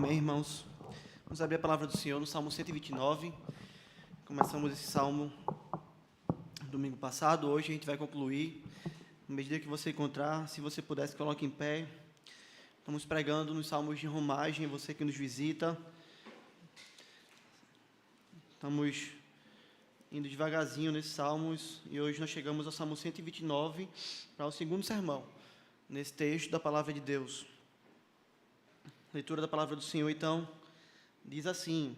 Amém, irmãos. Vamos abrir a palavra do Senhor no Salmo 129. Começamos esse salmo domingo passado, hoje a gente vai concluir. Na medida que você encontrar, se você pudesse, coloque em pé. Estamos pregando nos salmos de romagem, você que nos visita. Estamos indo devagarzinho nesses salmos e hoje nós chegamos ao Salmo 129, para o segundo sermão, nesse texto da palavra de Deus. Leitura da palavra do Senhor, então, diz assim: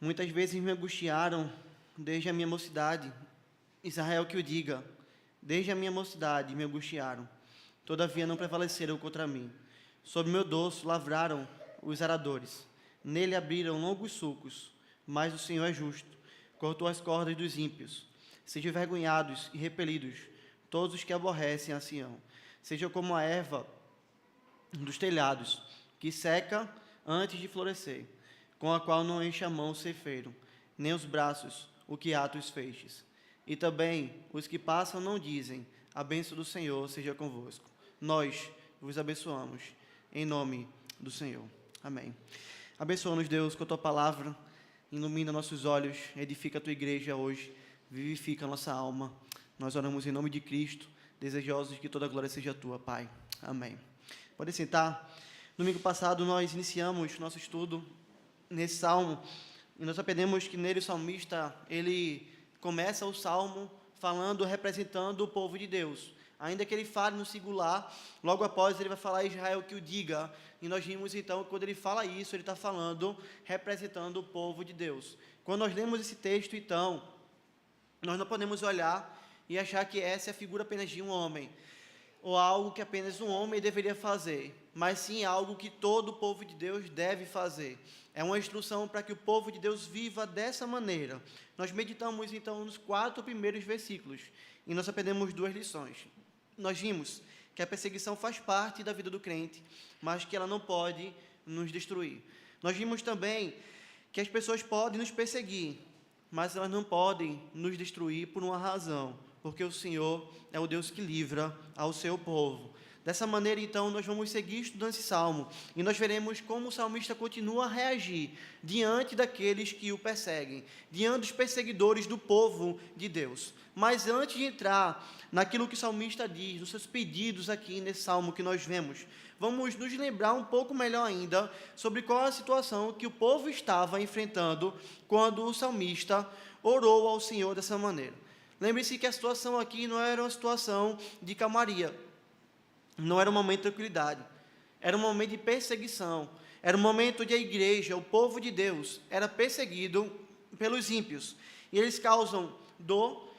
muitas vezes me angustiaram desde a minha mocidade, Israel que o diga, desde a minha mocidade me angustiaram, todavia não prevaleceram contra mim. Sob meu dorso lavraram os aradores, nele abriram longos sulcos, mas o Senhor é justo, cortou as cordas dos ímpios. Sejam envergonhados e repelidos todos os que aborrecem a Sião. Sejam como a erva dos telhados, que seca antes de florescer, com a qual não enche a mão o ceifeiro, nem os braços o que ata os feixes. E também os que passam não dizem: a bênção do Senhor seja convosco. Nós vos abençoamos, em nome do Senhor. Amém. Abençoa-nos, Deus, com a Tua palavra, ilumina nossos olhos, edifica a Tua igreja hoje, vivifica a nossa alma. Nós oramos em nome de Cristo, desejosos de que toda a glória seja Tua, Pai. Amém. Podem sentar. Domingo passado nós iniciamos nosso estudo nesse salmo e nós aprendemos que nele o salmista, ele começa o salmo falando, representando o povo de Deus. Ainda que ele fale no singular, logo após ele vai falar Israel que o diga. E nós vimos então que quando ele fala isso, ele está falando, representando o povo de Deus. Quando nós lemos esse texto, então, nós não podemos olhar e achar que essa é a figura apenas de um homem, ou algo que apenas um homem deveria fazer, mas sim algo que todo o povo de Deus deve fazer. É uma instrução para que o povo de Deus viva dessa maneira. Nós meditamos então nos 4 primeiros versículos e nós aprendemos 2 lições. Nós vimos que a perseguição faz parte da vida do crente, mas que ela não pode nos destruir. Nós vimos também que as pessoas podem nos perseguir, mas elas não podem nos destruir por uma razão, porque o Senhor é o Deus que livra ao seu povo. Dessa maneira, então, nós vamos seguir estudando esse salmo, e nós veremos como o salmista continua a reagir diante daqueles que o perseguem, diante dos perseguidores do povo de Deus. Mas antes de entrar naquilo que o salmista diz, nos seus pedidos aqui nesse salmo que nós vemos, vamos nos lembrar um pouco melhor ainda sobre qual a situação que o povo estava enfrentando quando o salmista orou ao Senhor dessa maneira. Lembre-se que a situação aqui não era uma situação de calmaria, não era um momento de tranquilidade, era um momento de perseguição, era um momento onde a igreja, o povo de Deus, era perseguido pelos ímpios, e eles causam dor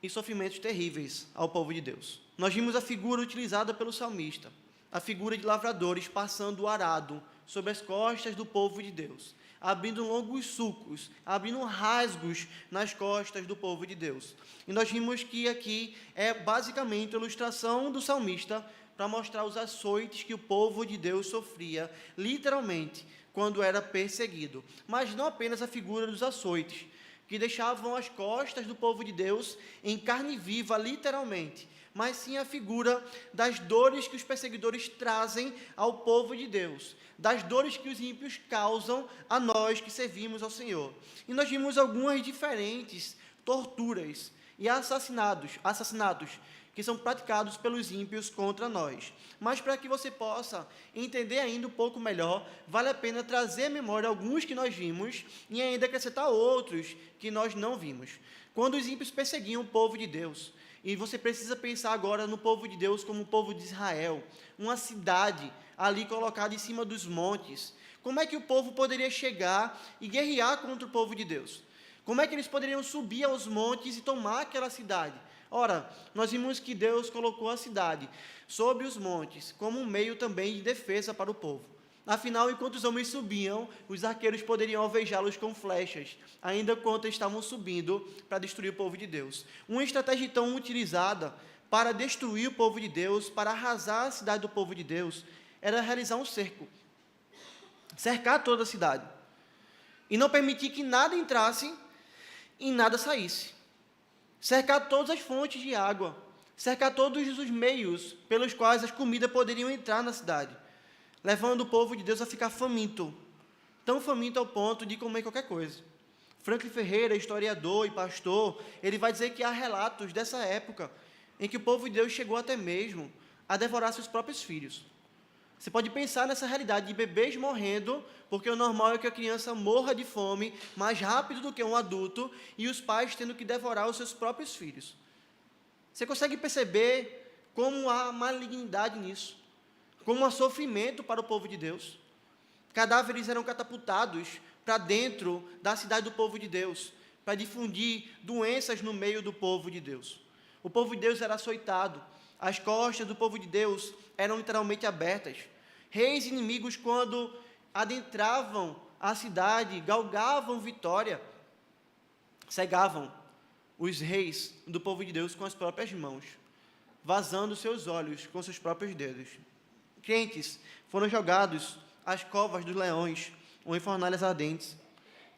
e sofrimentos terríveis ao povo de Deus. Nós vimos a figura utilizada pelo salmista, a figura de lavradores passando o arado sobre as costas do povo de Deus, abrindo longos sulcos, abrindo rasgos nas costas do povo de Deus. E nós vimos que aqui é basicamente a ilustração do salmista para mostrar os açoites que o povo de Deus sofria, literalmente, quando era perseguido. Mas não apenas a figura dos açoites, que deixavam as costas do povo de Deus em carne viva, literalmente, mas sim a figura das dores que os perseguidores trazem ao povo de Deus, das dores que os ímpios causam a nós que servimos ao Senhor. E nós vimos algumas diferentes torturas e assassinatos que são praticados pelos ímpios contra nós. Mas para que você possa entender ainda um pouco melhor, vale a pena trazer à memória alguns que nós vimos e ainda acrescentar outros que nós não vimos. Quando os ímpios perseguiam o povo de Deus, e você precisa pensar agora no povo de Deus como o povo de Israel, uma cidade ali colocada em cima dos montes. Como é que o povo poderia chegar e guerrear contra o povo de Deus? Como é que eles poderiam subir aos montes e tomar aquela cidade? Ora, nós vimos que Deus colocou a cidade sobre os montes como um meio também de defesa para o povo. Afinal, enquanto os homens subiam, os arqueiros poderiam alvejá-los com flechas, ainda enquanto estavam subindo para destruir o povo de Deus. Uma estratégia tão utilizada para destruir o povo de Deus, para arrasar a cidade do povo de Deus, era realizar um cerco, cercar toda a cidade, e não permitir que nada entrasse e nada saísse. Cercar todas as fontes de água, cercar todos os meios pelos quais as comidas poderiam entrar na cidade. levando o povo de Deus a ficar faminto, tão faminto ao ponto de comer qualquer coisa. Franklin Ferreira, historiador e pastor, ele vai dizer que há relatos dessa época em que o povo de Deus chegou até mesmo a devorar seus próprios filhos. Você pode pensar nessa realidade de bebês morrendo, porque o normal é que a criança morra de fome mais rápido do que um adulto, e os pais tendo que devorar os seus próprios filhos. Você consegue perceber como há malignidade nisso, como há sofrimento para o povo de Deus? Cadáveres eram catapultados para dentro da cidade do povo de Deus, para difundir doenças no meio do povo de Deus. O povo de Deus era açoitado, as costas do povo de Deus eram literalmente abertas. Reis inimigos, quando adentravam a cidade, galgavam vitória, cegavam os reis do povo de Deus com as próprias mãos, vazando seus olhos com seus próprios dedos. Crentes foram jogados às covas dos leões ou em fornalhas ardentes.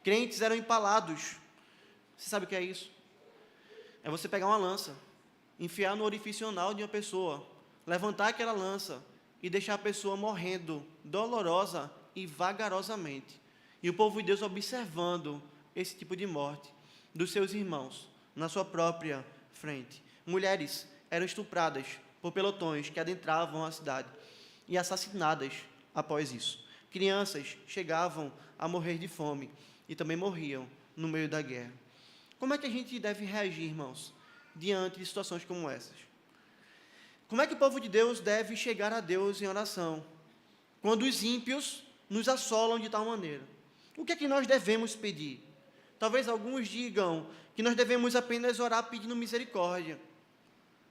Crentes eram empalados. Você sabe o que é isso? É você pegar uma lança, enfiar no orifício anal de uma pessoa, levantar aquela lança e deixar a pessoa morrendo dolorosa e vagarosamente. E o povo de Deus observando esse tipo de morte dos seus irmãos na sua própria frente. Mulheres eram estupradas por pelotões que adentravam a cidade e assassinadas após isso. Crianças chegavam a morrer de fome e também morriam no meio da guerra. Como é que a gente deve reagir, irmãos, diante de situações como essas? Como é que o povo de Deus deve chegar a Deus em oração quando os ímpios nos assolam de tal maneira? O que é que nós devemos pedir? Talvez alguns digam que nós devemos apenas orar pedindo misericórdia.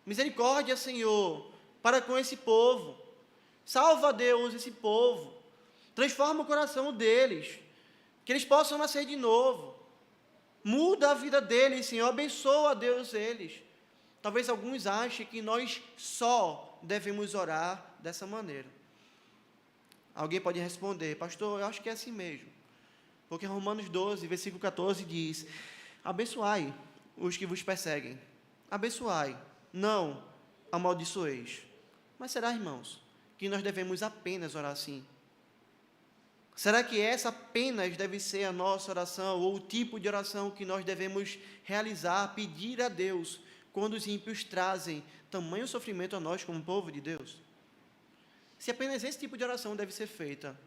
Misericórdia, Senhor, para com esse povo. Salva, Deus, esse povo. Transforma o coração deles, que eles possam nascer de novo. Muda a vida deles, Senhor, abençoa, Deus, eles. Talvez alguns achem que nós só devemos orar dessa maneira. Alguém pode responder: pastor, eu acho que é assim mesmo. Porque Romanos 12, versículo 14 diz: abençoai os que vos perseguem. Abençoai, não amaldiçoeis. Mas será, irmãos, que nós devemos apenas orar assim? Será que essa apenas deve ser a nossa oração, ou o tipo de oração que nós devemos realizar, pedir a Deus, quando os ímpios trazem tamanho sofrimento a nós como povo de Deus? Se apenas esse tipo de oração deve ser feita,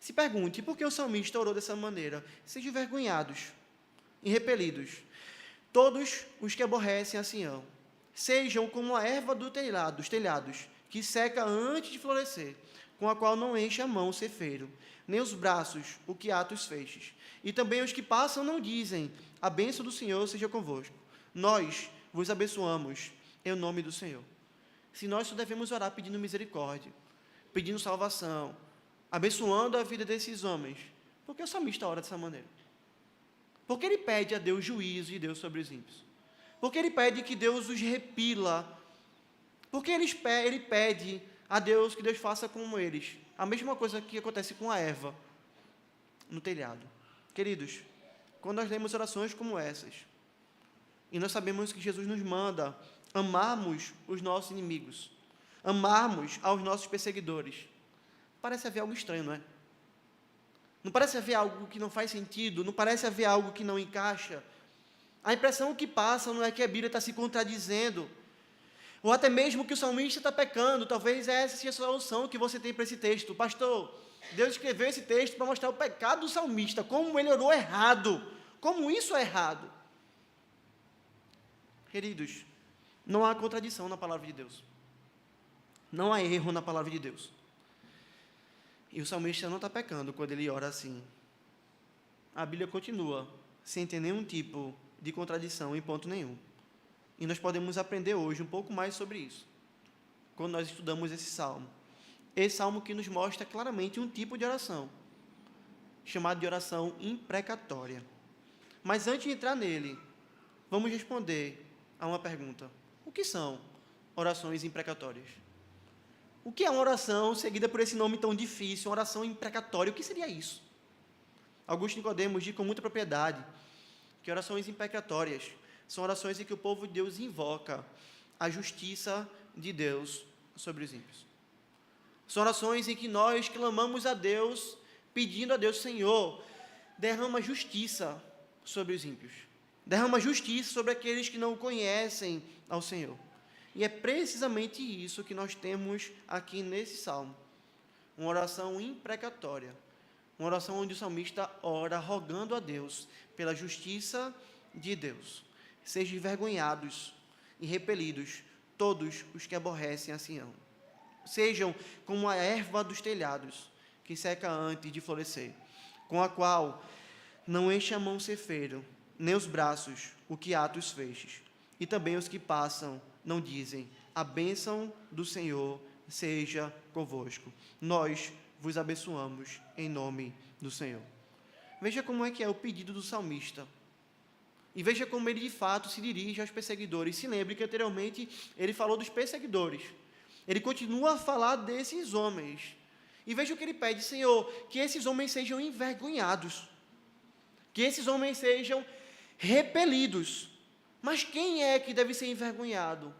se pergunte, por que o salmista orou dessa maneira? Sejam envergonhados e repelidos todos os que aborrecem a Sião. Sejam como a erva dos telhados, que seca antes de florescer, com a qual não enche a mão o cefeiro, nem os braços o que ata os feixes. E também os que passam não dizem: a bênção do Senhor seja convosco. Nós vos abençoamos em nome do Senhor. Se nós só devemos orar pedindo misericórdia, pedindo salvação, abençoando a vida desses homens, por que o salmista ora dessa maneira? Porque ele pede a Deus juízo de Deus sobre os ímpios. Porque ele pede que Deus os repila. Porque ele pede a Deus que Deus faça como eles. A mesma coisa que acontece com a erva no telhado. Queridos, quando nós lemos orações como essas, e nós sabemos que Jesus nos manda amarmos os nossos inimigos, amarmos aos nossos perseguidores, parece haver algo estranho, não é? Não parece haver algo que não faz sentido, não parece haver algo que não encaixa. A impressão que passa não é que a Bíblia está se contradizendo, ou até mesmo que o salmista está pecando. Talvez essa seja a solução que você tem para esse texto. Pastor, Deus escreveu esse texto para mostrar o pecado do salmista, como ele orou errado, como isso é errado. Queridos, não há contradição na palavra de Deus. Não há erro na palavra de Deus. E o salmista não está pecando quando ele ora assim. A Bíblia continua sem ter nenhum tipo de contradição em ponto nenhum. E nós podemos aprender hoje um pouco mais sobre isso, quando nós estudamos esse salmo. Esse salmo que nos mostra claramente um tipo de oração, chamado de oração imprecatória. Mas antes de entrar nele, vamos responder a uma pergunta: o que são orações imprecatórias? O que é uma oração seguida por esse nome tão difícil, uma oração imprecatória? O que seria isso? Augusto Nicodemos diz com muita propriedade que orações imprecatórias são orações em que o povo de Deus invoca a justiça de Deus sobre os ímpios. São orações em que nós clamamos a Deus, pedindo a Deus: Senhor, derrama justiça sobre os ímpios. Derrama justiça sobre aqueles que não conhecem ao Senhor. E é precisamente isso que nós temos aqui nesse salmo. Uma oração imprecatória. Uma oração onde o salmista ora rogando a Deus pela justiça de Deus. Sejam envergonhados e repelidos todos os que aborrecem a Sião. Sejam como a erva dos telhados, que seca antes de florescer, com a qual não enche a mão cefeiro, nem os braços o que ata os feixes. E também os que passam não dizem: a bênção do Senhor seja convosco. Nós vos abençoamos em nome do Senhor. Veja como é que é o pedido do salmista. E veja como ele de fato se dirige aos perseguidores. Se lembre que anteriormente ele falou dos perseguidores. Ele continua a falar desses homens. E veja o que ele pede: Senhor, que esses homens sejam envergonhados. Que esses homens sejam repelidos. Mas quem é que deve ser envergonhado?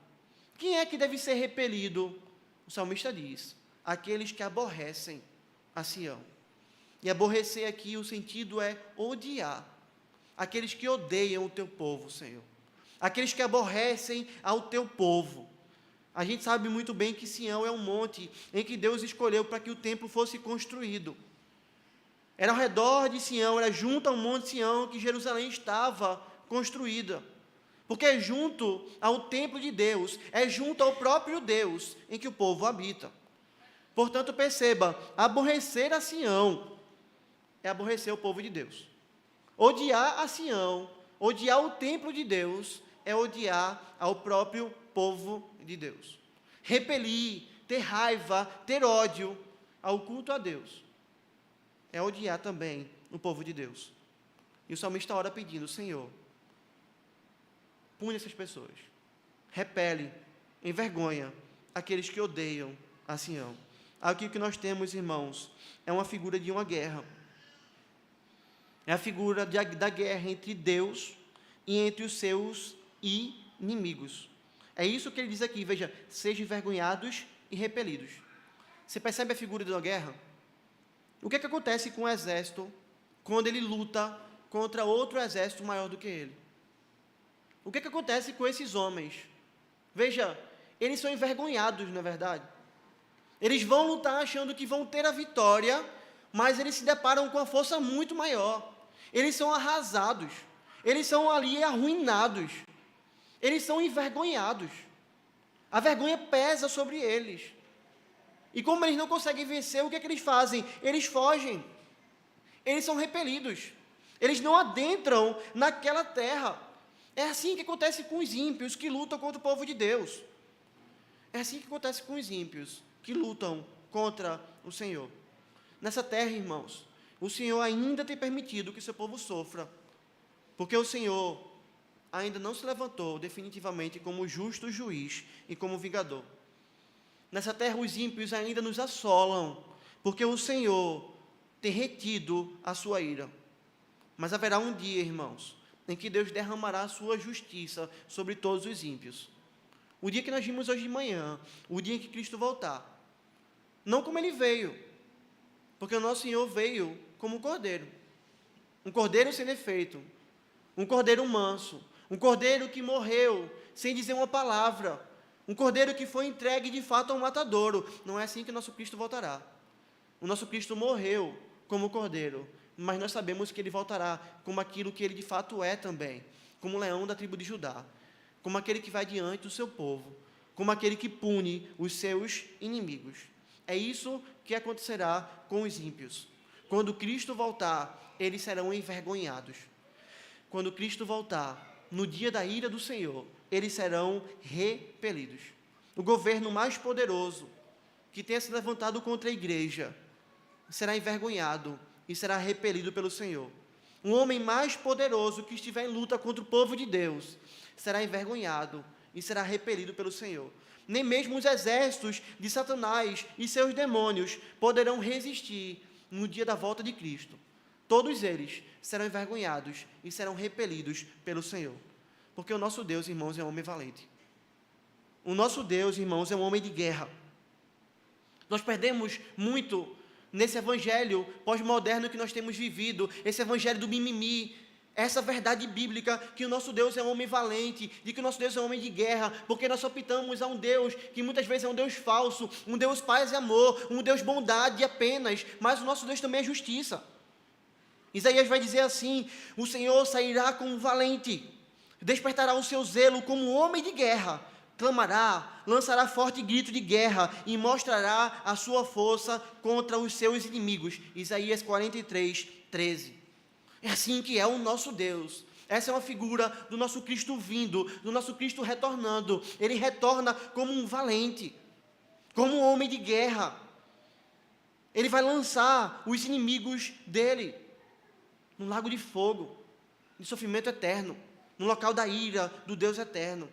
Quem é que deve ser repelido? O salmista diz: aqueles que aborrecem a Sião. E aborrecer aqui, o sentido é odiar. Aqueles que odeiam o teu povo, Senhor. Aqueles que aborrecem ao teu povo. A gente sabe muito bem que Sião é um monte em que Deus escolheu para que o templo fosse construído. Era ao redor de Sião, era junto ao monte Sião que Jerusalém estava construída. Porque é junto ao templo de Deus, é junto ao próprio Deus em que o povo habita. Portanto, perceba, aborrecer a Sião é aborrecer o povo de Deus. Odiar a Sião, odiar o templo de Deus, é odiar ao próprio povo de Deus. Repelir, ter raiva, ter ódio ao culto a Deus, é odiar também o povo de Deus. E o salmista ora pedindo: Senhor, pune essas pessoas, repele, envergonha aqueles que odeiam a Sião. Aqui o que nós temos, irmãos, é uma figura de uma guerra. É a figura da guerra entre Deus e entre os seus inimigos. É isso que ele diz aqui, veja: sejam envergonhados e repelidos. Você percebe a figura de uma guerra? O que é que acontece com o exército quando ele luta contra outro exército maior do que ele? O que é que acontece com esses homens? Veja, eles são envergonhados, não é verdade? Eles vão lutar achando que vão ter a vitória, mas eles se deparam com uma força muito maior. Eles são arrasados, eles são ali arruinados, eles são envergonhados. A vergonha pesa sobre eles. E como eles não conseguem vencer, o que é que eles fazem? Eles fogem, eles são repelidos, eles não adentram naquela terra. É assim que acontece com os ímpios que lutam contra o povo de Deus. É assim que acontece com os ímpios que lutam contra o Senhor. Nessa terra, irmãos, o Senhor ainda tem permitido que seu povo sofra, porque o Senhor ainda não se levantou definitivamente como justo juiz e como vingador. Nessa terra, os ímpios ainda nos assolam, porque o Senhor tem retido a sua ira. Mas haverá um dia, irmãos, em que Deus derramará a sua justiça sobre todos os ímpios. O dia que nós vimos hoje de manhã, o dia em que Cristo voltar. Não como ele veio, porque o nosso Senhor veio como um cordeiro sem defeito, um cordeiro manso, um cordeiro que morreu sem dizer uma palavra, um cordeiro que foi entregue de fato ao matadouro. Não é assim que o nosso Cristo voltará. O nosso Cristo morreu como cordeiro, mas nós sabemos que ele voltará como aquilo que ele de fato é também, como o leão da tribo de Judá, como aquele que vai diante do seu povo, como aquele que pune os seus inimigos. É isso que acontecerá com os ímpios. Quando Cristo voltar, eles serão envergonhados. Quando Cristo voltar, no dia da ira do Senhor, eles serão repelidos. O governo mais poderoso que tenha se levantado contra a igreja será envergonhado e será repelido pelo Senhor. Um homem mais poderoso que estiver em luta contra o povo de Deus será envergonhado e será repelido pelo Senhor. Nem mesmo os exércitos de Satanás e seus demônios poderão resistir no dia da volta de Cristo. Todos eles serão envergonhados e serão repelidos pelo Senhor. Porque o nosso Deus, irmãos, é um homem valente. O nosso Deus, irmãos, é um homem de guerra. Nós perdemos muito nesse evangelho pós-moderno que nós temos vivido, esse evangelho do mimimi, essa verdade bíblica que o nosso Deus é um homem valente, de que o nosso Deus é um homem de guerra, porque nós optamos a um Deus que muitas vezes é um Deus falso, um Deus paz e amor, um Deus bondade apenas, mas o nosso Deus também é justiça. Isaías vai dizer assim: o Senhor sairá como valente, despertará o seu zelo como homem de guerra, clamará, lançará forte grito de guerra e mostrará a sua força contra os seus inimigos. Isaías 43, 13. É assim que é o nosso Deus. Essa é uma figura do nosso Cristo vindo, do nosso Cristo retornando. Ele retorna como um valente, como um homem de guerra. Ele vai lançar os inimigos dele no lago de fogo, de sofrimento eterno, no local da ira do Deus eterno.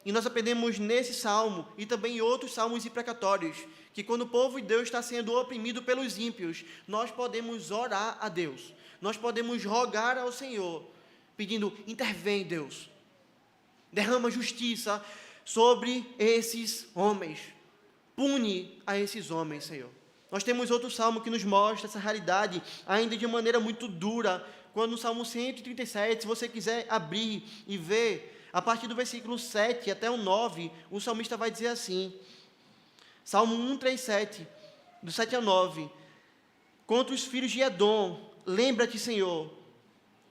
E nós aprendemos nesse salmo, e também em outros salmos imprecatórios, que quando o povo de Deus está sendo oprimido pelos ímpios, nós podemos orar a Deus, nós podemos rogar ao Senhor, pedindo: intervém, Deus, derrama justiça sobre esses homens, pune a esses homens, Senhor. Nós temos outro salmo que nos mostra essa realidade, ainda de maneira muito dura, quando no Salmo 137, se você quiser abrir e ver, a partir do versículo 7 até o 9, o salmista vai dizer assim, Salmo 137, do 7 ao 9, contra os filhos de Edom, lembra-te, Senhor,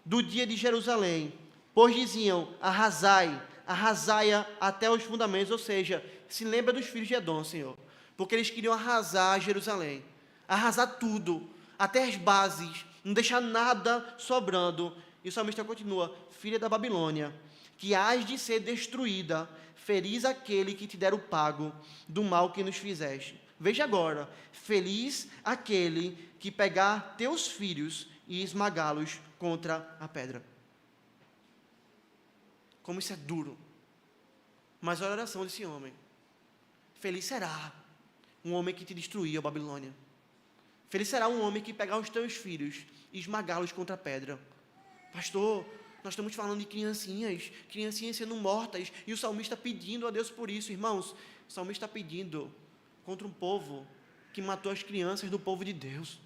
do dia de Jerusalém, pois diziam: arrasai-a até os fundamentos, ou seja, se lembra dos filhos de Edom, Senhor, porque eles queriam arrasar Jerusalém, arrasar tudo, até as bases, não deixar nada sobrando. E o salmista continua: filha da Babilônia, que hás de ser destruída, feliz aquele que te der o pago do mal que nos fizeste. Veja agora, feliz aquele que pegar teus filhos e esmagá-los contra a pedra. Como isso é duro. Mas olha a oração desse homem: feliz será um homem que te destruir, ó Babilônia. Feliz será um homem que pegar os teus filhos e esmagá-los contra a pedra. Pastor, nós estamos falando de criancinhas sendo mortas, e o salmista pedindo a Deus por isso. Irmãos, o salmista está pedindo contra um povo que matou as crianças do povo de Deus,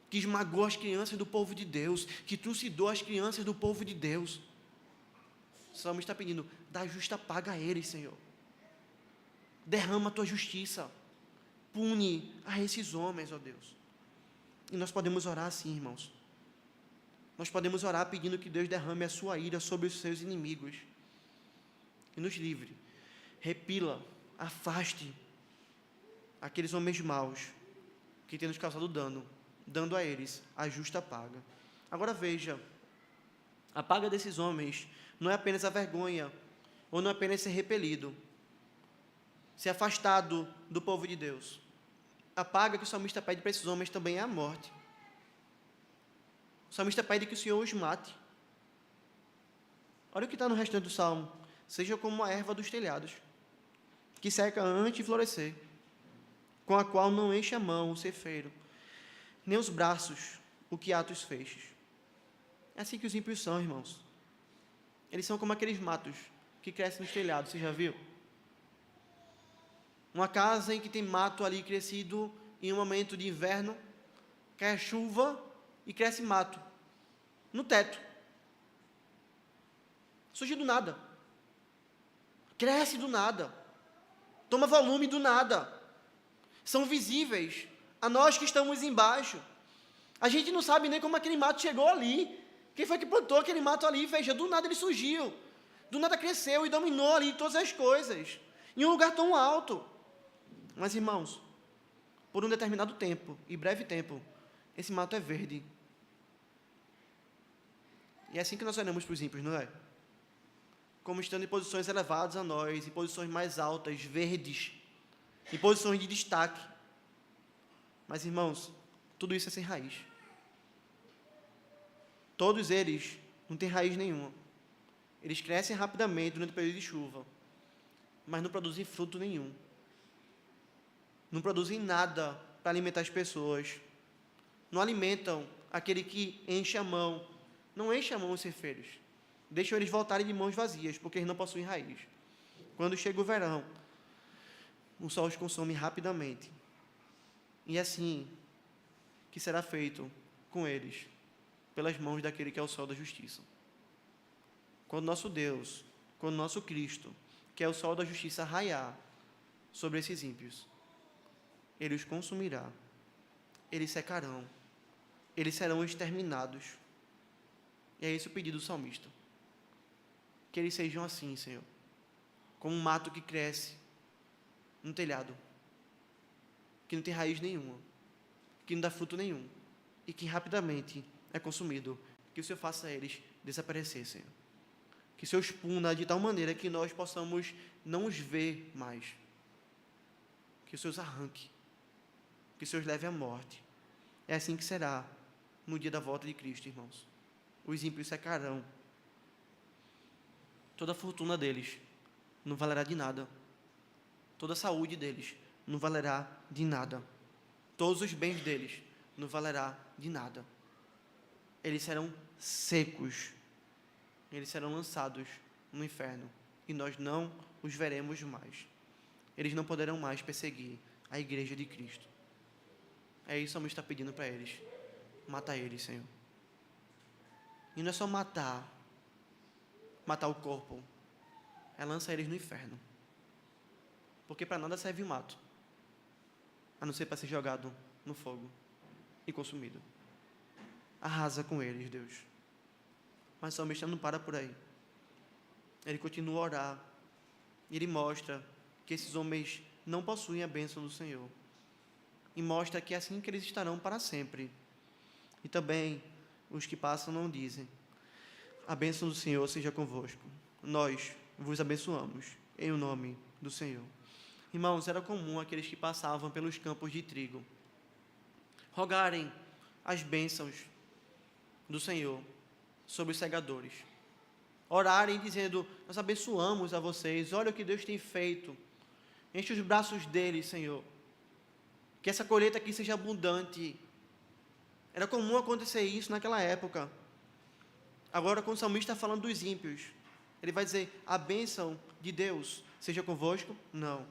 que esmagou as crianças do povo de Deus, que trucidou as crianças do povo de Deus. O salmista está pedindo: dá justa paga a eles, Senhor. Derrama a tua justiça, pune a esses homens, ó Deus. E nós podemos orar assim, irmãos. Nós podemos orar pedindo que Deus derrame a sua ira sobre os seus inimigos e nos livre, repila, afaste aqueles homens maus que têm nos causado dano, dando a eles a justa paga. Agora veja, a paga desses homens não é apenas a vergonha, ou não é apenas ser repelido, ser afastado do povo de Deus. A paga que o salmista pede para esses homens também é a morte. O salmista pede que o Senhor os mate. Olha o que está no restante do salmo: seja como a erva dos telhados, que seca antes de florescer, com a qual não enche a mão o cefeiro, nem os braços o que atos feixes. É assim que os ímpios são, irmãos. Eles são como aqueles matos que crescem nos telhados, você já viu? Uma casa em que tem mato ali crescido em um momento de inverno, cai chuva e cresce mato no teto. Surge do nada. Cresce do nada. Toma volume do nada. São visíveis a nós que estamos embaixo. A gente não sabe nem como aquele mato chegou ali. Quem foi que plantou aquele mato ali? Veja, do nada ele surgiu. Do nada cresceu e dominou ali todas as coisas. Em um lugar tão alto. Mas, irmãos, por um determinado tempo, e breve tempo, esse mato é verde. E é assim que nós olhamos para os ímpios, não é? Como estando em posições elevadas a nós, em posições mais altas, verdes, em posições de destaque. Mas, irmãos, tudo isso é sem raiz. Todos eles não têm raiz nenhuma. Eles crescem rapidamente durante o período de chuva, mas não produzem fruto nenhum. Não produzem nada para alimentar as pessoas. Não alimentam aquele que enche a mão. Não enche a mão os cefeiros. Deixam eles voltarem de mãos vazias, porque eles não possuem raiz. Quando chega o verão, o sol os consome rapidamente. E é assim que será feito com eles, pelas mãos daquele que é o sol da justiça. Quando nosso Deus, quando nosso Cristo, que é o sol da justiça, raiar sobre esses ímpios, ele os consumirá, eles secarão, eles serão exterminados. E é esse o pedido do salmista. Que eles sejam assim, Senhor, como um mato que cresce no telhado, que não tem raiz nenhuma, que não dá fruto nenhum, e que rapidamente é consumido. Que o Senhor faça eles desaparecer, Senhor. Que o Senhor os puna de tal maneira que nós possamos não os ver mais. Que o Senhor os arranque. Que o Senhor os leve à morte. É assim que será no dia da volta de Cristo, irmãos. Os ímpios secarão. Toda a fortuna deles não valerá de nada. Toda a saúde deles não valerá de nada. Todos os bens deles não valerá de nada. Eles serão secos. Eles serão lançados no inferno. E nós não os veremos mais. Eles não poderão mais perseguir a igreja de Cristo. É isso que o salmista está pedindo para eles. Mata eles, Senhor. E não é só matar o corpo. É lançar eles no inferno. Porque para nada serve o mato, a não ser para ser jogado no fogo e consumido. Arrasa com eles, Deus. Mas o salmista não para por aí. Ele continua a orar. E ele mostra que esses homens não possuem a bênção do Senhor. E mostra que é assim que eles estarão para sempre. E também os que passam não dizem: a bênção do Senhor seja convosco. Nós vos abençoamos em o nome do Senhor. Irmãos, era comum aqueles que passavam pelos campos de trigo rogarem as bênçãos do Senhor sobre os segadores. Orarem dizendo: nós abençoamos a vocês, olha o que Deus tem feito. Enche os braços deles, Senhor. Que essa colheita aqui seja abundante. Era comum acontecer isso naquela época. Agora, quando o salmista está falando dos ímpios, ele vai dizer: a bênção de Deus seja convosco? Não.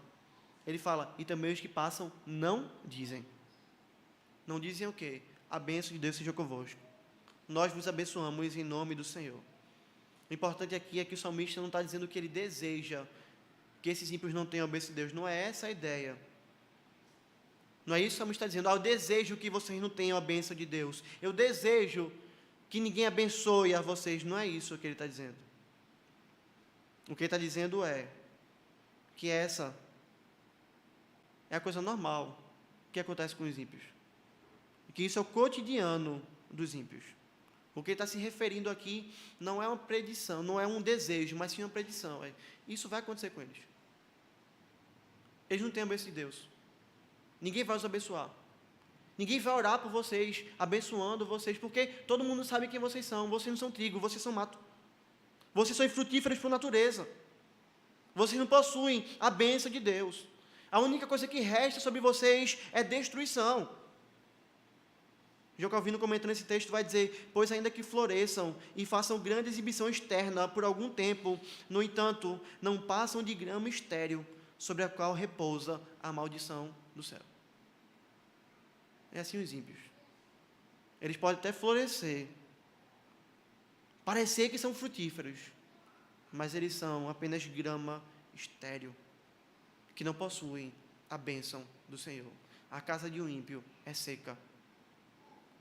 Ele fala: e também os que passam não dizem. Não dizem o quê? A bênção de Deus seja convosco. Nós vos abençoamos em nome do Senhor. O importante aqui é que o salmista não está dizendo que ele deseja que esses ímpios não tenham a bênção de Deus. Não é essa a ideia. Não é isso que o salmista está dizendo: eu desejo que vocês não tenham a bênção de Deus. Eu desejo que ninguém abençoe a vocês. Não é isso que ele está dizendo. O que ele está dizendo é que essa é a coisa normal que acontece com os ímpios. E que isso é o cotidiano dos ímpios. O que ele está se referindo aqui não é uma predição, não é um desejo, mas sim uma predição. Isso vai acontecer com eles. Eles não têm a bênção de Deus. Ninguém vai os abençoar. Ninguém vai orar por vocês, abençoando vocês, porque todo mundo sabe quem vocês são. Vocês não são trigo, vocês são mato. Vocês são frutíferos por natureza. Vocês não possuem a bênção de Deus. A única coisa que resta sobre vocês é destruição. João Calvino, comentando esse texto, vai dizer: pois ainda que floresçam e façam grande exibição externa por algum tempo, no entanto, não passam de grama estéril, sobre a qual repousa a maldição do céu. É assim os ímpios. Eles podem até florescer, parecer que são frutíferos, mas eles são apenas grama estéril, que não possuem a bênção do Senhor. A casa de um ímpio é seca.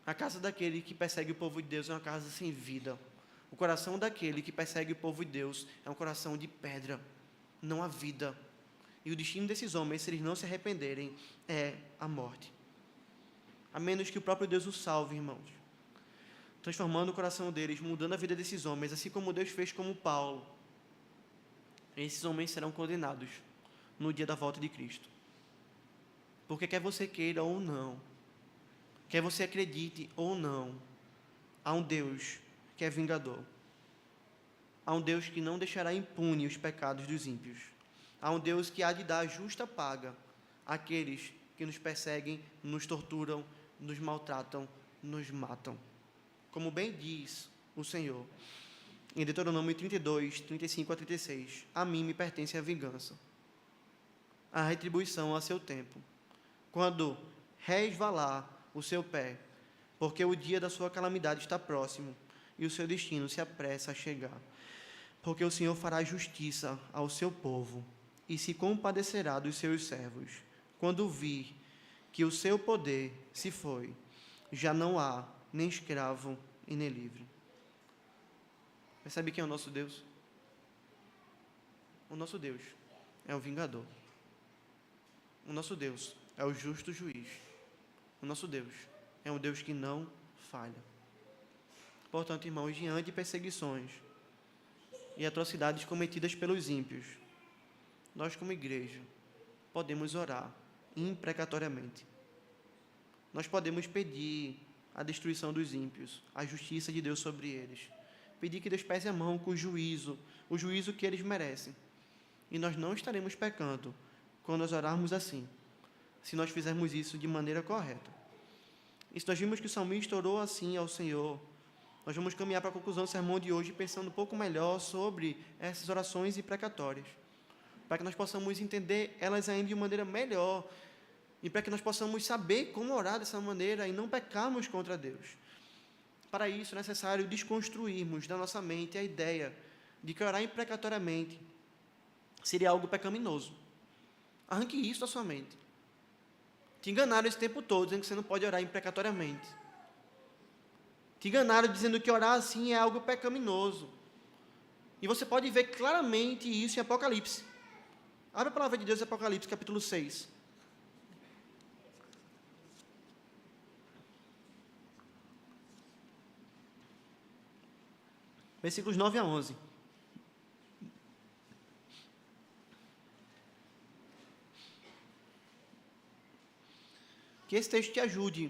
A casa daquele que persegue o povo de Deus é uma casa sem vida. O coração daquele que persegue o povo de Deus é um coração de pedra. Não há vida. E o destino desses homens, se eles não se arrependerem, é a morte. A menos que o próprio Deus os salve, irmãos, transformando o coração deles, mudando a vida desses homens, assim como Deus fez com Paulo. Esses homens serão condenados no dia da volta de Cristo. Porque quer você queira ou não, quer você acredite ou não, há um Deus que é vingador. Há um Deus que não deixará impune os pecados dos ímpios. Há um Deus que há de dar justa paga àqueles que nos perseguem, nos torturam, nos maltratam, nos matam. Como bem diz o Senhor, em Deuteronômio 32, 35 a 36, a mim me pertence a vingança. a retribuição a seu tempo, quando resvalar o seu pé, porque o dia da sua calamidade está próximo e o seu destino se apressa a chegar. Porque o Senhor fará justiça ao seu povo e se compadecerá dos seus servos, quando vir que o seu poder se foi, já não há nem escravo e nem livre. Percebe quem é o nosso Deus? O nosso Deus é o vingador. O nosso Deus é o justo juiz. O nosso Deus é um Deus que não falha. Portanto, irmãos, diante de perseguições e atrocidades cometidas pelos ímpios, nós como igreja podemos orar imprecatoriamente. Nós podemos pedir a destruição dos ímpios, a justiça de Deus sobre eles. Pedir que Deus pese a mão com o juízo que eles merecem. E nós não estaremos pecando quando nós orarmos assim, se nós fizermos isso de maneira correta. E se nós vimos que o salmista orou assim ao Senhor, nós vamos caminhar para a conclusão do sermão de hoje pensando um pouco melhor sobre essas orações imprecatórias, para que nós possamos entender elas ainda de maneira melhor e para que nós possamos saber como orar dessa maneira e não pecarmos contra Deus. Para isso é necessário desconstruirmos da nossa mente a ideia de que orar imprecatoriamente seria algo pecaminoso. Arranque isso da sua mente. Te enganaram esse tempo todo dizendo que você não pode orar imprecatoriamente. Te enganaram dizendo que orar assim é algo pecaminoso. E você pode ver claramente isso em Apocalipse. Abre a palavra de Deus em Apocalipse, capítulo 6. Versículos 9 a 11. Que esse texto te ajude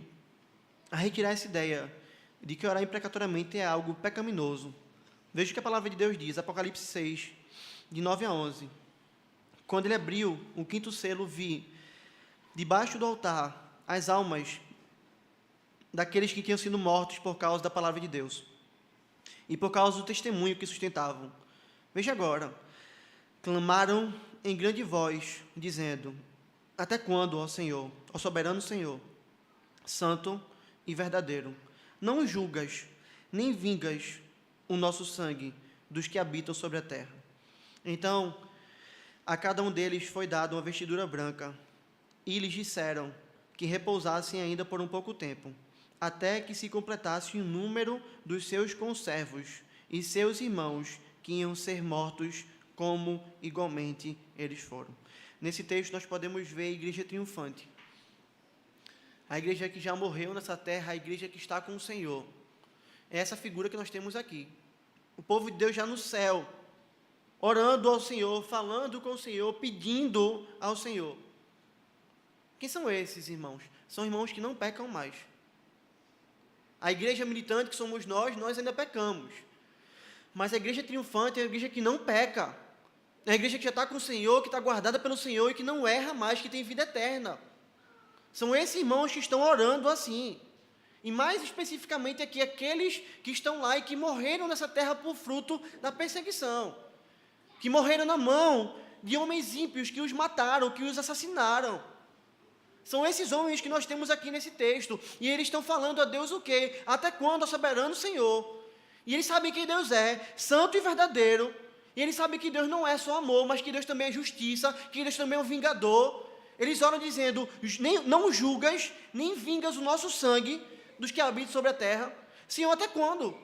a retirar essa ideia de que orar imprecatoriamente é algo pecaminoso. Veja o que a palavra de Deus diz, Apocalipse 6, de 9 a 11. Quando ele abriu o quinto selo, vi, debaixo do altar, as almas daqueles que tinham sido mortos por causa da palavra de Deus e por causa do testemunho que sustentavam. Veja agora, clamaram em grande voz, dizendo: até quando, ó Senhor, ó soberano Senhor, santo e verdadeiro, não julgas, nem vingas o nosso sangue dos que habitam sobre a terra? Então, a cada um deles foi dada uma vestidura branca, e lhes disseram que repousassem ainda por um pouco tempo, até que se completasse o número dos seus conservos e seus irmãos que iam ser mortos, como igualmente eles foram. Nesse texto nós podemos ver a igreja triunfante. A igreja que já morreu nessa terra, a igreja que está com o Senhor. É essa figura que nós temos aqui. O povo de Deus já no céu, orando ao Senhor, falando com o Senhor, pedindo ao Senhor. Quem são esses irmãos? São irmãos que não pecam mais. A igreja militante que somos nós ainda pecamos. Mas a igreja triunfante é a igreja que não peca. É a igreja que já está com o Senhor, que está guardada pelo Senhor e que não erra mais, que tem vida eterna. São esses irmãos que estão orando assim. E mais especificamente aqui, aqueles que estão lá e que morreram nessa terra por fruto da perseguição. Que morreram na mão de homens ímpios que os mataram, que os assassinaram. São esses homens que nós temos aqui nesse texto. E eles estão falando a Deus o quê? Até quando, ó soberano Senhor? E eles sabem quem Deus é, santo e verdadeiro. E eles sabem que Deus não é só amor, mas que Deus também é justiça, que Deus também é um vingador. Eles oram dizendo: não julgas, nem vingas o nosso sangue dos que habitam sobre a terra. Senhor, até quando?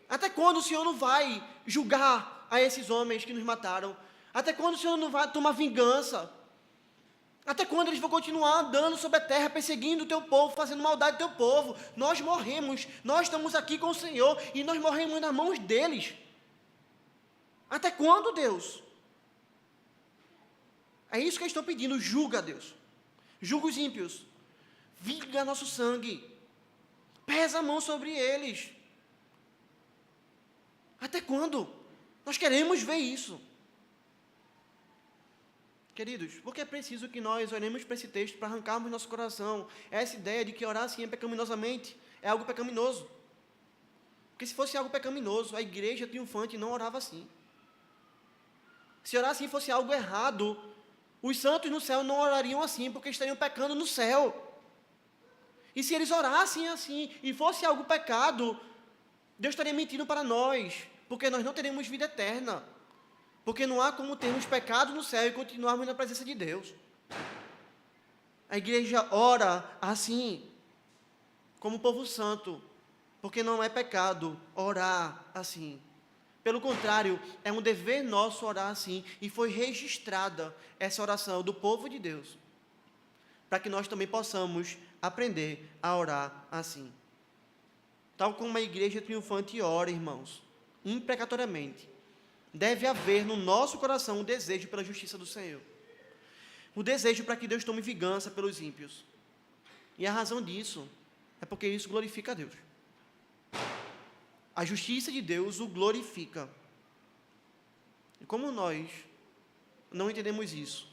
Até quando o Senhor não vai julgar a esses homens que nos mataram? Até quando o Senhor não vai tomar vingança? Até quando eles vão continuar andando sobre a terra, perseguindo o teu povo, fazendo maldade ao teu povo? Nós morremos, nós estamos aqui com o Senhor e nós morremos nas mãos deles. Até quando, Deus? É isso que eles estão pedindo. Julga, Deus. Julga os ímpios. Vinga nosso sangue. Pesa a mão sobre eles. Até quando? Nós queremos ver isso. Queridos, porque é preciso que nós olhemos para esse texto para arrancarmos nosso coração essa ideia de que orar assim é pecaminosamente, é algo pecaminoso. Porque se fosse algo pecaminoso, a igreja triunfante não orava assim. Se orar assim fosse algo errado, Os santos no céu não orariam assim, porque estariam pecando no céu. E se eles orassem assim, e fosse algo pecado, Deus estaria mentindo para nós, porque nós não teremos vida eterna. Porque não há como termos pecado no céu e continuarmos na presença de Deus. A igreja ora assim, como povo santo, porque não é pecado orar assim. Pelo contrário, é um dever nosso orar assim, e foi registrada essa oração do povo de Deus, para que nós também possamos aprender a orar assim. Tal como a igreja triunfante ora, irmãos, imprecatoriamente, deve haver no nosso coração o desejo pela justiça do Senhor. O desejo para que Deus tome vingança pelos ímpios. E a razão disso é porque isso glorifica a Deus. A justiça de Deus o glorifica. E como nós não entendemos isso,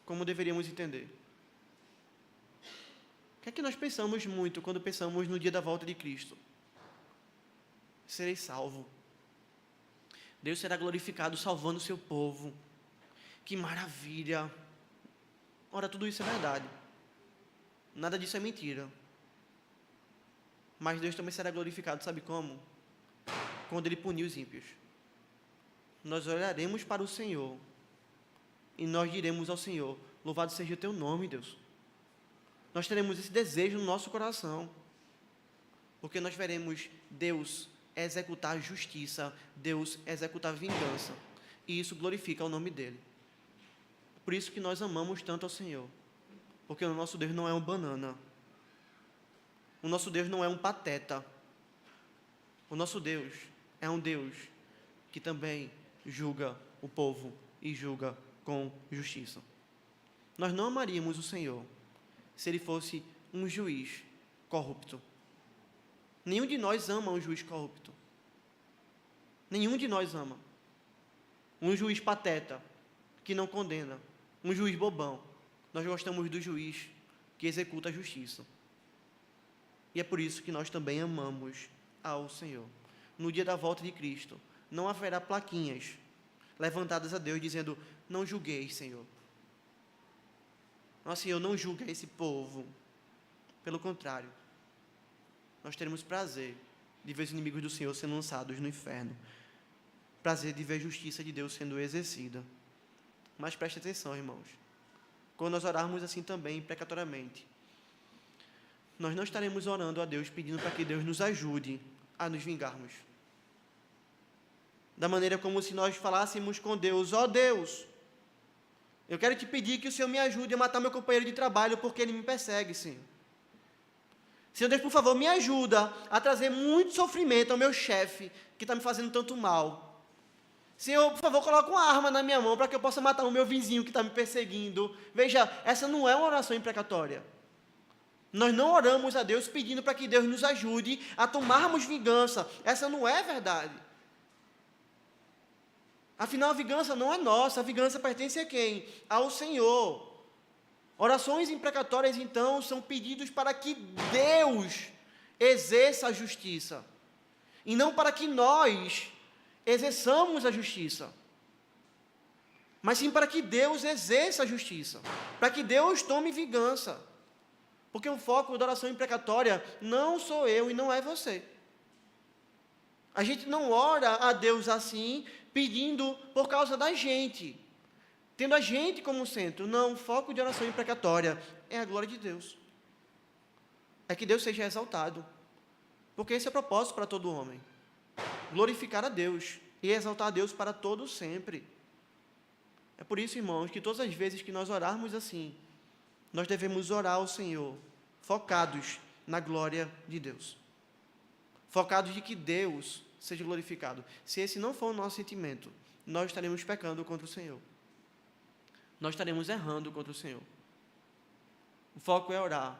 como deveríamos entender? O que é que nós pensamos muito quando pensamos no dia da volta de Cristo? Serei salvo. Deus será glorificado salvando o seu povo. Que maravilha! Ora, tudo isso é verdade. Nada disso é mentira. Mas Deus também será glorificado, sabe como? Quando Ele punir os ímpios. Nós olharemos para o Senhor e nós diremos ao Senhor: louvado seja o teu nome, Deus. Nós teremos esse desejo no nosso coração, porque nós veremos Deus executar justiça, Deus executar vingança, e isso glorifica o nome dEle. Por isso que nós amamos tanto ao Senhor, porque o nosso Deus não é um banana, o nosso Deus não é um pateta, o nosso Deus é um Deus que também julga o povo e julga com justiça. Nós não amaríamos o Senhor se Ele fosse um juiz corrupto. Nenhum de nós ama um juiz corrupto. Nenhum de nós ama. Um juiz pateta, que não condena. Um juiz bobão. Nós gostamos do juiz que executa a justiça. E é por isso que nós também amamos ao Senhor. No dia da volta de Cristo, não haverá plaquinhas levantadas a Deus dizendo: não julgueis, Senhor. Nossa, Senhor, não julgue esse povo. Pelo contrário, nós teremos prazer de ver os inimigos do Senhor sendo lançados no inferno. Prazer de ver a justiça de Deus sendo exercida. Mas preste atenção, irmãos. Quando nós orarmos assim também, imprecatoriamente, nós não estaremos orando a Deus pedindo para que Deus nos ajude a nos vingarmos. Da maneira como se nós falássemos com Deus: ó Deus, eu quero te pedir que o Senhor me ajude a matar meu companheiro de trabalho porque ele me persegue, Senhor. Senhor Deus, por favor, me ajuda a trazer muito sofrimento ao meu chefe, que está me fazendo tanto mal. Senhor, por favor, coloca uma arma na minha mão para que eu possa matar o meu vizinho que está me perseguindo. Veja, essa não é uma oração imprecatória. Nós não oramos a Deus pedindo para que Deus nos ajude a tomarmos vingança. Essa não é verdade. Afinal, a vingança não é nossa, a vingança pertence a quem? Ao Senhor. Orações imprecatórias, então, são pedidos para que Deus exerça a justiça, e não para que nós exerçamos a justiça, mas sim para que Deus exerça a justiça, para que Deus tome vingança, porque o foco da oração imprecatória não sou eu e não é você. A gente não ora a Deus assim, pedindo por causa da gente, tendo a gente como centro. Não, o foco de oração imprecatória é a glória de Deus. É que Deus seja exaltado. Porque esse é o propósito para todo homem. Glorificar a Deus e exaltar a Deus para todo sempre. É por isso, irmãos, que todas as vezes que nós orarmos assim, nós devemos orar ao Senhor, focados na glória de Deus. Focados de que Deus seja glorificado. Se esse não for o nosso sentimento, nós estaremos pecando contra o Senhor. Nós estaremos errando contra o Senhor. O foco é orar,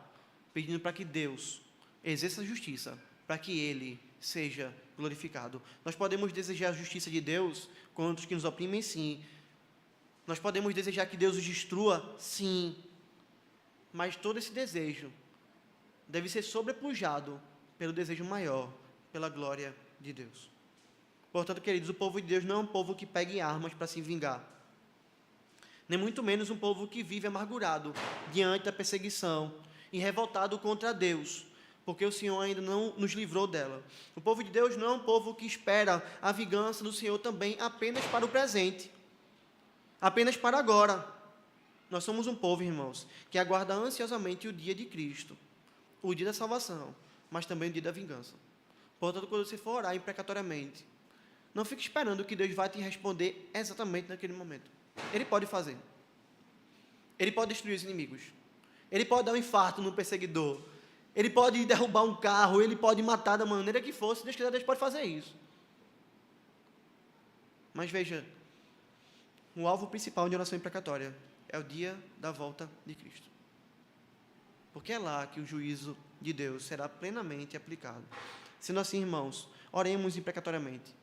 pedindo para que Deus exerça a justiça, para que Ele seja glorificado. Nós podemos desejar a justiça de Deus contra os que nos oprimem, sim. Nós podemos desejar que Deus os destrua, sim. Mas todo esse desejo deve ser sobrepujado pelo desejo maior, pela glória de Deus. Portanto, queridos, o povo de Deus não é um povo que pega em armas para se vingar. nem muito menos um povo que vive amargurado diante da perseguição e revoltado contra Deus, porque o Senhor ainda não nos livrou dela. O povo de Deus não é um povo que espera a vingança do Senhor também apenas para o presente, apenas para agora. Nós somos um povo, irmãos, que aguarda ansiosamente o dia de Cristo, o dia da salvação, mas também o dia da vingança. Portanto, quando você for orar imprecatoriamente, não fique esperando que Deus vai te responder exatamente naquele momento. Ele pode fazer. Ele pode destruir os inimigos. Ele pode dar um infarto no perseguidor. Ele pode derrubar um carro. Ele pode matar da maneira que for. Se Deus quiser, Deus pode fazer isso. Mas veja, o alvo principal de oração imprecatória é o dia da volta de Cristo. Porque é lá que o juízo de Deus será plenamente aplicado. Sendo assim, irmãos, oremos imprecatoriamente,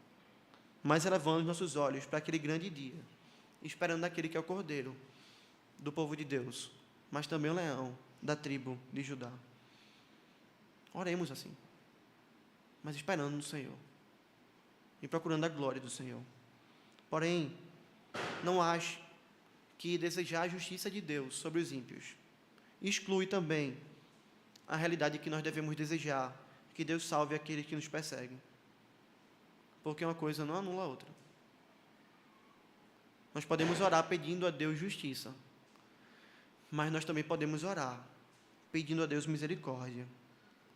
mas elevando nossos olhos para aquele grande dia, esperando aquele que é o Cordeiro do povo de Deus, mas também o leão da tribo de Judá. Oremos assim, mas esperando no Senhor e procurando a glória do Senhor. Porém, não ache que desejar a justiça de Deus sobre os ímpios exclui também a realidade que nós devemos desejar, que Deus salve aqueles que nos perseguem. Porque uma coisa não anula a outra. Nós podemos orar pedindo a Deus justiça, mas nós também podemos orar pedindo a Deus misericórdia.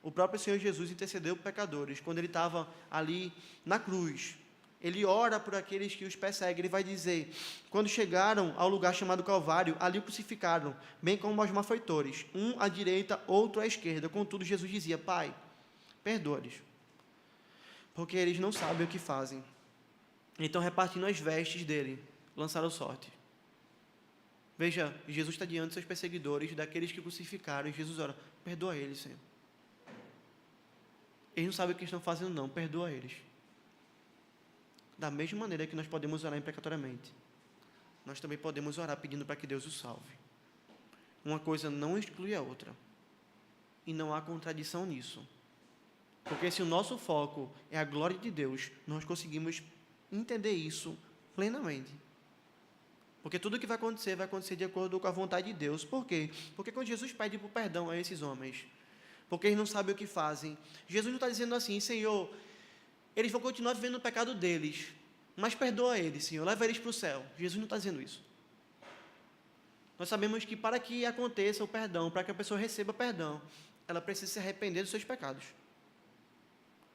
O próprio Senhor Jesus intercedeu por pecadores quando ele estava ali na cruz. Ele ora por aqueles que os perseguem. Ele vai dizer, quando chegaram ao lugar chamado Calvário, ali o crucificaram, bem como aos malfeitores, um à direita, outro à esquerda. Contudo, Jesus dizia, Pai, perdoa-lhes, porque eles não sabem o que fazem. Então, repartindo as vestes dele, lançaram sorte. Veja, Jesus está diante dos seus perseguidores, daqueles que crucificaram, e Jesus ora, perdoa eles, Senhor. Eles não sabem o que estão fazendo, não, perdoa eles. Da mesma maneira que nós podemos orar imprecatoriamente, nós também podemos orar pedindo para que Deus os salve. Uma coisa não exclui a outra. E não há contradição nisso. Porque se o nosso foco é a glória de Deus, nós conseguimos entender isso plenamente. Porque tudo que vai acontecer de acordo com a vontade de Deus. Por quê? Porque quando Jesus pede por perdão a esses homens, porque eles não sabem o que fazem, Jesus não está dizendo assim, Senhor, eles vão continuar vivendo o pecado deles, mas perdoa eles, Senhor, leva eles para o céu. Jesus não está dizendo isso. Nós sabemos que para que aconteça o perdão, para que a pessoa receba perdão, ela precisa se arrepender dos seus pecados.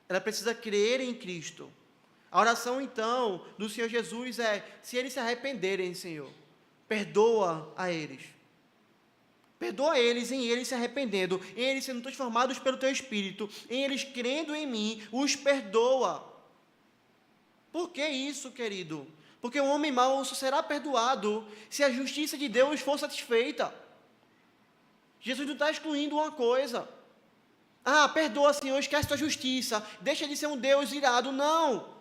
Ela precisa crer em Cristo. A oração, então, do Senhor Jesus é, se eles se arrependerem, Senhor, perdoa a eles. Perdoa eles em eles se arrependendo, em eles sendo transformados pelo Teu Espírito, em eles crendo em mim, os perdoa. Por que isso, querido? Porque o homem mau só será perdoado se a justiça de Deus for satisfeita. Jesus não está excluindo uma coisa. Ah, perdoa, Senhor, esquece tua justiça, deixa de ser um Deus irado. Não.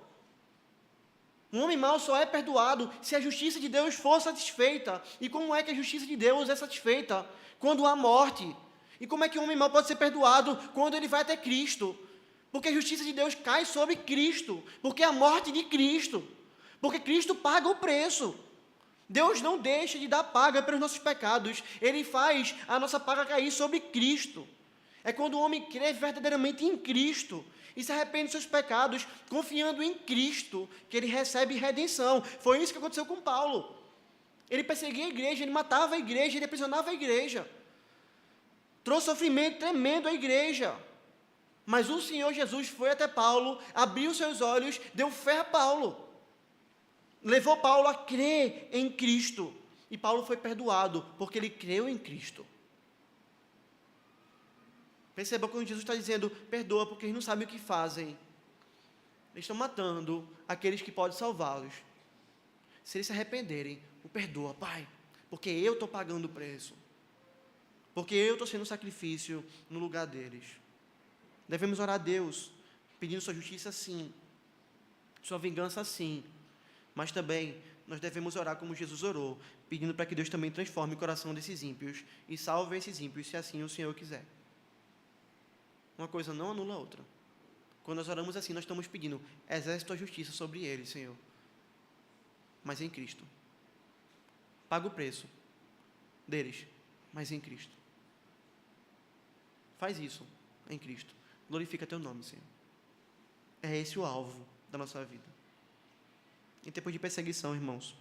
Um homem mau só é perdoado se a justiça de Deus for satisfeita. E como é que a justiça de Deus é satisfeita? Quando há morte. E como é que um homem mau pode ser perdoado? Quando ele vai até Cristo. Porque a justiça de Deus cai sobre Cristo. Porque é a morte de Cristo. Porque Cristo paga o preço. Deus não deixa de dar paga pelos nossos pecados. Ele faz a nossa paga cair sobre Cristo. É quando o homem crê verdadeiramente em Cristo e se arrepende dos seus pecados, confiando em Cristo, que ele recebe redenção. Foi isso que aconteceu com Paulo. Ele perseguia a igreja, ele matava a igreja, ele aprisionava a igreja. Trouxe sofrimento tremendo à igreja. Mas o Senhor Jesus foi até Paulo, abriu seus olhos, deu fé a Paulo. Levou Paulo a crer em Cristo. E Paulo foi perdoado, porque ele creu em Cristo. Perceba quando Jesus está dizendo, perdoa, porque eles não sabem o que fazem. Eles estão matando aqueles que podem salvá-los. Se eles se arrependerem, o perdoa, Pai, porque eu estou pagando o preço. Porque eu estou sendo um sacrifício no lugar deles. Devemos orar a Deus, pedindo sua justiça sim, sua vingança sim, mas também nós devemos orar como Jesus orou, pedindo para que Deus também transforme o coração desses ímpios e salve esses ímpios, se assim o Senhor quiser. Uma coisa não anula a outra. Quando nós oramos assim, nós estamos pedindo, exerce tua justiça sobre eles, Senhor, mas em Cristo. Paga o preço deles, mas em Cristo. Faz isso em Cristo. Glorifica teu nome, Senhor. É esse o alvo da nossa vida. Em tempos de perseguição, irmãos,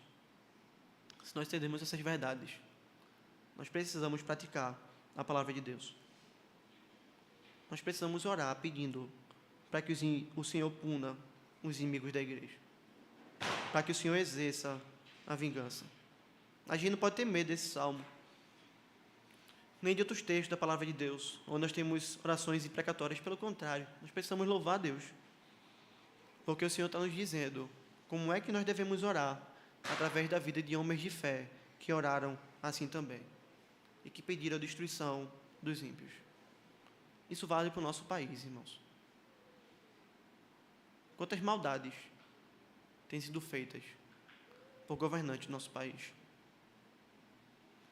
se nós entendemos essas verdades, nós precisamos praticar a palavra de Deus. Nós precisamos orar pedindo para que o Senhor puna os inimigos da igreja, para que o Senhor exerça a vingança. A gente não pode ter medo desse salmo, nem de outros textos da palavra de Deus, onde nós temos orações imprecatórias. Pelo contrário, nós precisamos louvar a Deus, porque o Senhor está nos dizendo como é que nós devemos orar através da vida de homens de fé que oraram assim também e que pediram a destruição dos ímpios. Isso vale para o nosso país, irmãos. Quantas maldades têm sido feitas por governantes do nosso país?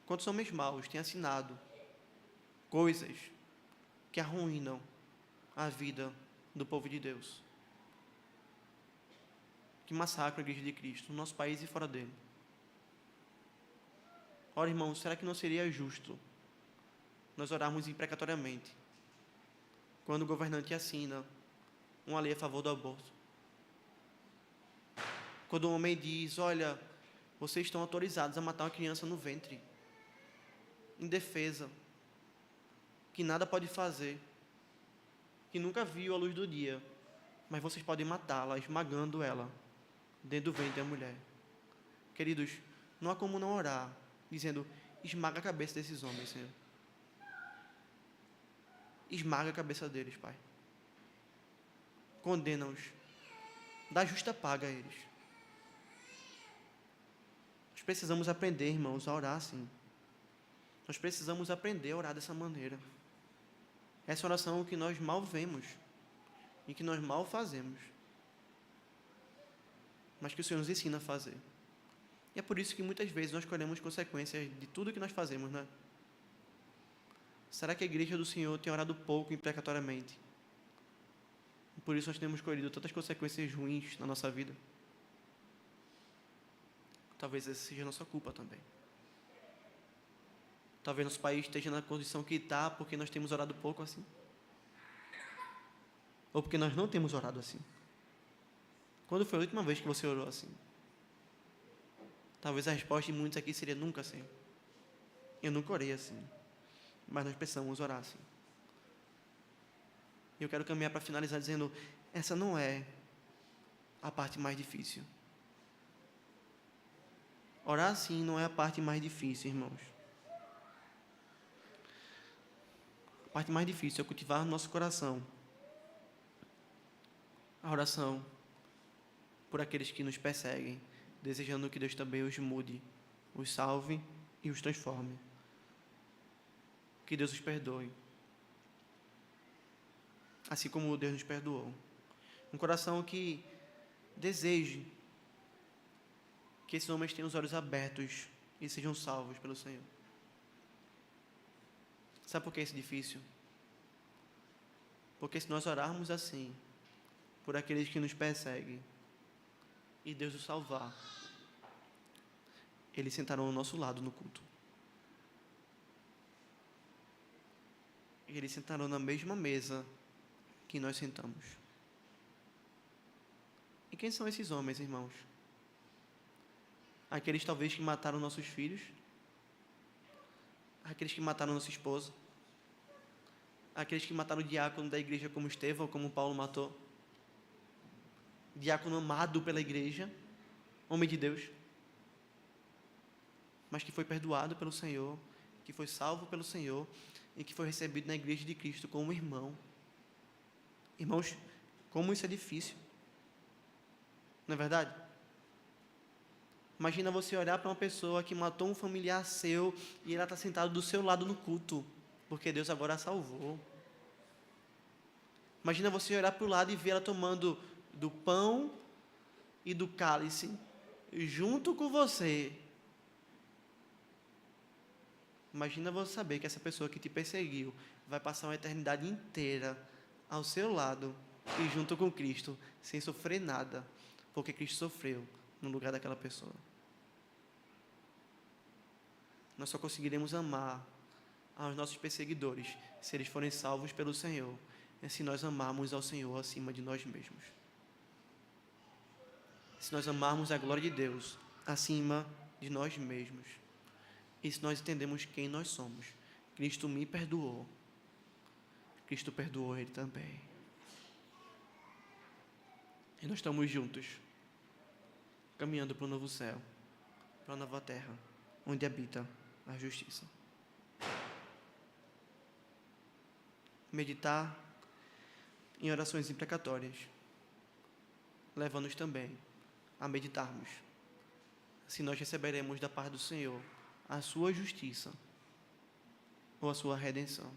Quantos homens maus têm assinado coisas que arruinam a vida do povo de Deus, que massacram a igreja de Cristo no nosso país e fora dele? Ora, irmãos, será que não seria justo nós orarmos imprecatoriamente quando o governante assina uma lei a favor do aborto? Quando um homem diz: olha, vocês estão autorizados a matar uma criança no ventre, indefesa, que nada pode fazer, que nunca viu a luz do dia, mas vocês podem matá-la, esmagando ela dentro do ventre da mulher. Queridos, não há como não orar, dizendo: esmaga a cabeça desses homens, Senhor. Esmaga a cabeça deles, Pai. Condena-os. Dá justa paga a eles. Nós precisamos aprender, irmãos, a orar assim. Nós precisamos aprender a orar dessa maneira. Essa oração que nós mal vemos e que nós mal fazemos, mas que o Senhor nos ensina a fazer. E é por isso que muitas vezes nós colhemos consequências de tudo que nós fazemos, né? Será que a igreja do Senhor tem orado pouco imprecatoriamente? E por isso nós temos colhido tantas consequências ruins na nossa vida? Talvez essa seja a nossa culpa também. Talvez nosso país esteja na condição que está porque nós temos orado pouco assim. Ou porque nós não temos orado assim. Quando foi a última vez que você orou assim? Talvez a resposta de muitos aqui seria: nunca, Senhor. Eu nunca orei assim. Mas nós precisamos orar assim. Eu quero caminhar para finalizar dizendo: essa não é a parte mais difícil. Orar assim não é a parte mais difícil, irmãos. A parte mais difícil é cultivar no nosso coração a oração por aqueles que nos perseguem, desejando que Deus também os mude, os salve e os transforme. Que Deus os perdoe, assim como Deus nos perdoou. Um coração que deseje que esses homens tenham os olhos abertos e sejam salvos pelo Senhor. Sabe por que é isso difícil? Porque se nós orarmos assim por aqueles que nos perseguem e Deus os salvar, eles sentarão ao nosso lado no culto. Eles sentarão na mesma mesa que nós sentamos. E quem são esses homens, irmãos? Aqueles talvez que mataram nossos filhos, aqueles que mataram nossa esposa, aqueles que mataram o diácono da igreja como Estevão, como Paulo matou, diácono amado pela igreja, homem de Deus, mas que foi perdoado pelo Senhor, que foi salvo pelo Senhor e que foi recebido na igreja de Cristo como irmão. Irmãos, como isso é difícil, não é verdade? Imagina você olhar para uma pessoa que matou um familiar seu e ela está sentada do seu lado no culto, porque Deus agora a salvou. Imagina você olhar para o lado e ver ela tomando do pão e do cálice junto com você. Imagina você saber que essa pessoa que te perseguiu vai passar uma eternidade inteira ao seu lado e junto com Cristo, sem sofrer nada, porque Cristo sofreu no lugar daquela pessoa. Nós só conseguiremos amar aos nossos perseguidores se eles forem salvos pelo Senhor, e se nós amarmos ao Senhor acima de nós mesmos. Se nós amarmos a glória de Deus acima de nós mesmos, e se nós entendemos quem nós somos. Cristo me perdoou, Cristo perdoou ele também. E nós estamos juntos, caminhando para o novo céu, para a nova terra, onde habita a justiça. Meditar em orações imprecatórias leva-nos também a meditarmos se nós receberemos da parte do Senhor a sua justiça ou a sua redenção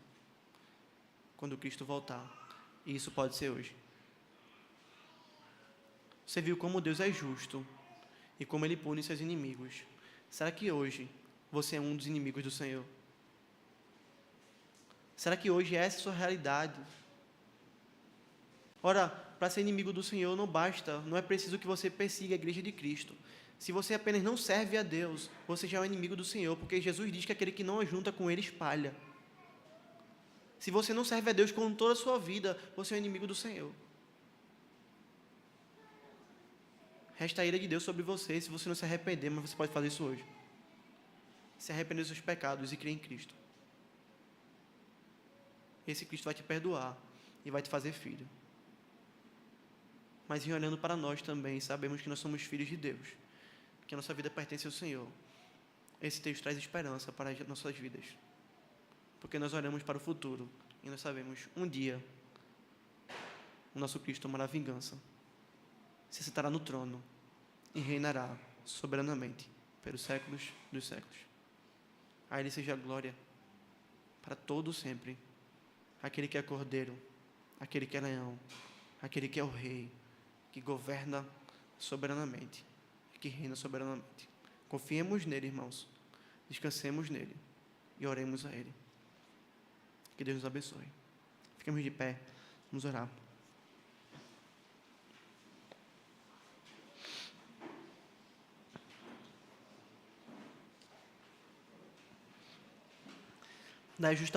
quando Cristo voltar. E isso pode ser hoje. Você viu como Deus é justo e como Ele pune seus inimigos. Será que hoje você é um dos inimigos do Senhor? Será que hoje essa é a sua realidade? Ora, para ser inimigo do Senhor não basta, não é preciso que você persiga a igreja de Cristo. Se você apenas não serve a Deus, você já é um inimigo do Senhor, porque Jesus diz que aquele que não ajunta com Ele espalha. Se você não serve a Deus com toda a sua vida, você é um inimigo do Senhor. Resta a ira de Deus sobre você se você não se arrepender, mas você pode fazer isso hoje. Se arrepender dos seus pecados e crer em Cristo. Esse Cristo vai te perdoar e vai te fazer filho. Mas em olhando para nós também, sabemos que nós somos filhos de Deus, que a nossa vida pertence ao Senhor. Esse texto traz esperança para as nossas vidas, porque nós olhamos para o futuro e nós sabemos, um dia, o nosso Cristo tomará vingança, se sentará no trono e reinará soberanamente pelos séculos dos séculos. A Ele seja a glória para todo sempre. Aquele que é Cordeiro, aquele que é Leão, aquele que é o Rei, que governa soberanamente, que reina soberanamente. Confiemos nele, irmãos, descansemos nele e oremos a Ele. Que Deus nos abençoe. Fiquemos de pé, vamos orar. Da justa